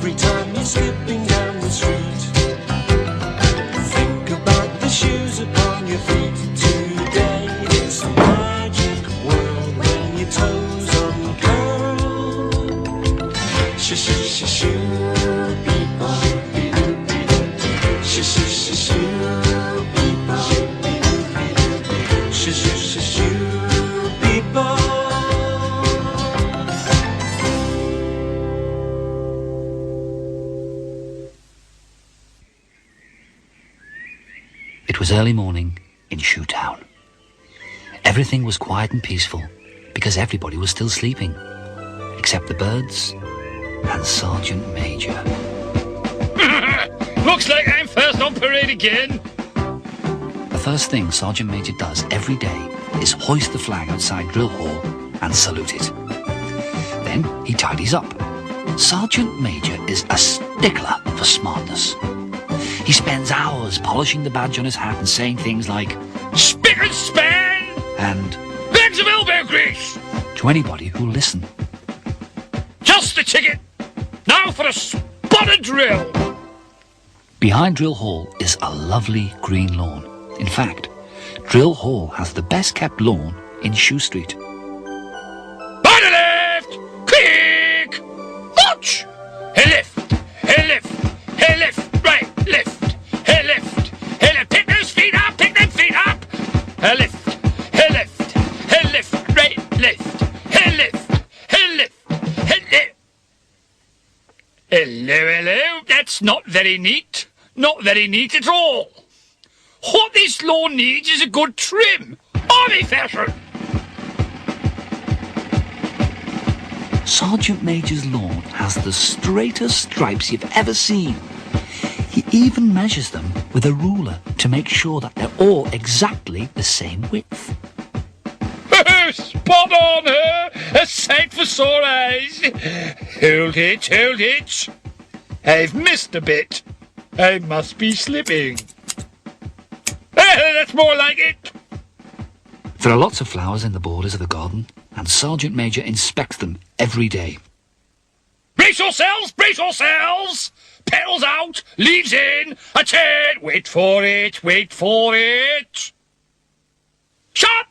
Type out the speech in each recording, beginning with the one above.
every time you're skipping down the street. Think about the shoes upon your feet today. It's a magic world when your toes uncurl. Shoo-shoo-shoo-shoo, beep-bop. Shoo-shoo-shoo-shoo, beep-bop. Shoo-shoo-shoo-shoo, beep-bop. It was early morning in Shoetown. Everything was quiet and peaceful because everybody was still sleeping, except the birds and Sergeant Major. Looks like I'm first on parade again. The first thing Sergeant Major does every day is hoist the flag outside drill hall and salute it. Then he tidies up. Sergeant Major is a stickler for smartness. He spends hours polishing the badge on his hat and saying things like Spick and span! and Bags of elbow grease! to anybody who'll listen. Just the ticket! Now for a spotted drill! Behind drill hall is a lovely green lawn. In fact, drill hall has the best kept lawn in Shoe Street. By the left! Quick! Watch! A left! A left! A left! Right! Left! A left! A left! Pick those feet up! Pick them feet up! A left! A left! A left! Right! Left! A left! A left! A left! Hello, hello! That's not very neat. Not very neat at all. What this lawn needs is a good trim. Army fashion! Sergeant Major's lawn has the straightest stripes you've ever seen. He even measures them with a ruler to make sure that they're all exactly the same width. Spot on, her! A sight for sore eyes! Hold it, hold it! I've missed a bit. I must be slipping. That's more like it! There are lots of flowers in the borders of the garden, and Sergeant Major inspects them every day. Brace yourselves! Brace yourselves! Petals out, leaves in, a turn. Wait for it, wait for it. Shut!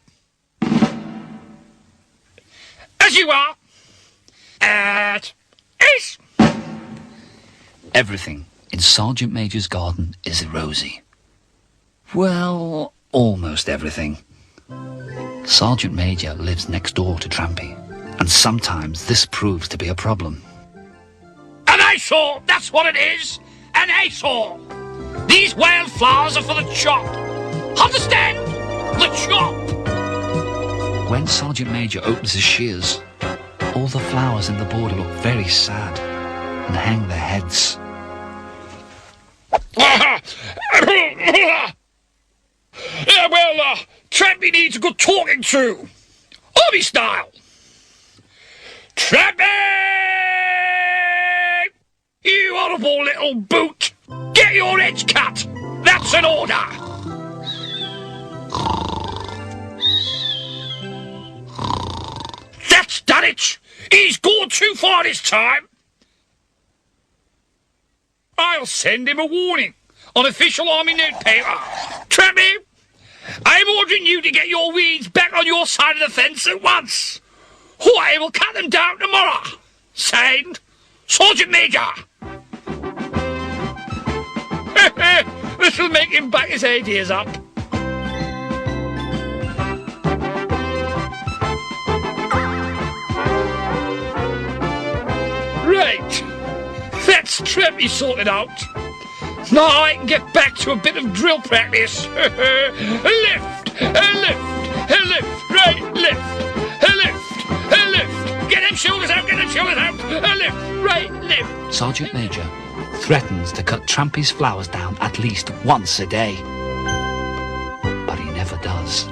As you are. At ace. Everything in Sergeant Major's garden is rosy. Well, almost everything. Sergeant Major lives next door to Trampy, and sometimes this proves to be a problem. An eyesore, that's what it is. An eyesore. These wildflowers are for the chop. Understand? The chop. When Sergeant Major opens his shears, all the flowers in the border look very sad and hang their heads. Trampy needs a good talking to. Army style. Trampy! You horrible little boot. Get your edge cut. That's an order. That's done it. He's gone too far this time. I'll send him a warning on official army notepaper. Trampy, I'm ordering you to get your weeds back on your side of the fence at once, or I will cut them down tomorrow. Signed, Sergeant Major. This will make him back his ideas up. Right, that's Trampy sorted out. Now I can get back to a bit of drill practice. A left, a left, a left, right, left, a left, a left. Get them shoulders out, get them shoulders out. A left, right, left. Sergeant Major threatens to cut Trampy's flowers down at least once a day. But he never does.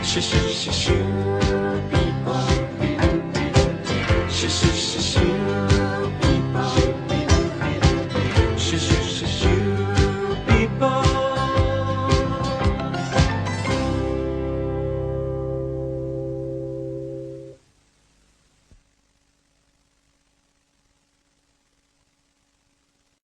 Shoo, shoo, shoo, shoo.